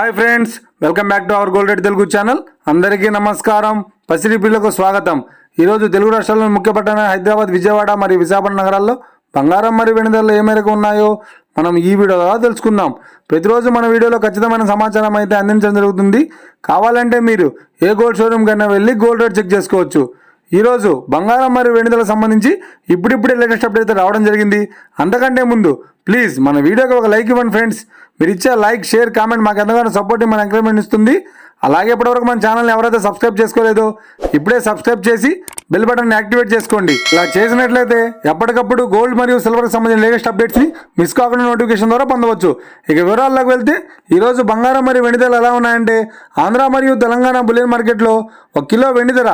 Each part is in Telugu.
Hi friends, welcome back to our gold rate Telugu channel. అందరికీ నమస్కారం. పసిడి పిల్లకు స్వాగతం. ఈరోజు తెలుగు రాష్ట్రాల్లోని ముఖ్య పట్టణ హైదరాబాద్, విజయవాడ మరియు విశాఖపట్నం నగరాల్లో బంగారం మరియు వెండి ధరలు ఏ మేరకు ఉన్నాయో మనం ఈ వీడియో ద్వారా తెలుసుకుందాం. ప్రతిరోజు మన వీడియోలో ఖచ్చితమైన సమాచారం అయితే అందించడం జరుగుతుంది. కావాలంటే మీరు ఏ గోల్డ్ షోరూమ్ కన్నా వెళ్ళి గోల్డ్ రేట్ చెక్ చేసుకోవచ్చు. ఈరోజు బంగారం మరియు వెండి ధరలకు సంబంధించి ఇప్పుడిప్పుడే లేటెస్ట్ అప్డేట్ అయితే రావడం జరిగింది. అంతకంటే ముందు ప్లీజ్ మన వీడియోకి ఒక లైక్ ఇవ్వండి ఫ్రెండ్స్. మీరు ఇచ్చే లైక్, షేర్, కామెంట్ మాకు ఎంతగానో సపోర్ట్, మన ఎంకరేజ్మెంట్ ఇస్తుంది. అలాగే ఇప్పటివరకు మన ఛానల్ని ఎవరైతే సబ్స్క్రైబ్ చేసుకోలేదో ఇప్పుడే సబ్స్క్రైబ్ చేసి బెల్ బటన్ యాక్టివేట్ చేసుకోండి. ఇలా చేసినట్లయితే ఎప్పటికప్పుడు గోల్డ్ మరియు సిల్వర్కి సంబంధించిన లేటెస్ట్ అప్డేట్స్ని మిస్ కాకుండా నోటిఫికేషన్ ద్వారా పొందవచ్చు. ఇక వివరాల్లోకి వెళ్తే ఈరోజు బంగారం మరియు వెండి ధరలు ఎలా ఉన్నాయంటే, ఆంధ్ర మరియు తెలంగాణ బులియన్ మార్కెట్లో 1 కిలో వెండి ధర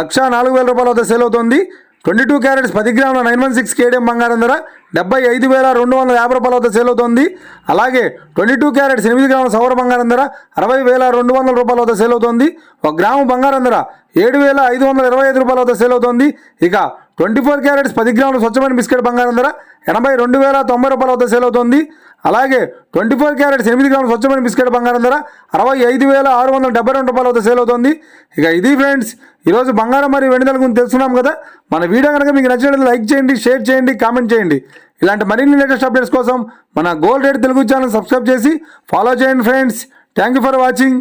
1,04,000 రూపాయల వద్ద సేల్ అవుతుంది. 22 క్యారెట్స్ 10 గ్రాముల 916 కేడిఎం బంగారం ధర 75,250 రూపాయల వద్ద సేల్ అవుతుంది. అలాగే 22 క్యారెట్స్ 8 గ్రాముల సౌర బంగారం ధర 60,200 రూపాయల వద్ద సేల్ అవుతుంది. 1 గ్రాము బంగారం ధర 7,525 రూపాయల వద్ద సేల్ అవుతుంది. ఇక 24 క్యారెట్స్ 10 గ్రాముల స్వచ్ఛమైన బిస్కెట్ బంగారం ధర 82,090 రూపాయల వద్ద సేల్ అవుతుంది. అలాగే 24 క్యారెట్స్ 8 గ్రాముల స్వచ్ఛమైన బిస్కెట్ బంగారం ధర 65,672 రూపాయల వద్ద సేల్ అవుతుంది. ఇక ఇది ఫ్రెండ్స్ ఈరోజు బంగారం మరియు వెండి ధరల గురించి తెలుసుకున్నాం కదా. మన వీడియో కనుక మీకు నచ్చినట్లయితే లైక్ చేయండి, షేర్ చేయండి, కామెంట్ చేయండి. ఇలాంటి మరిన్ని లేటెస్ట్ అప్డేట్స్ కోసం మన gold rate Telugu channel subscribe చేసి ఫాలో చేయండి friends. Thank you for watching.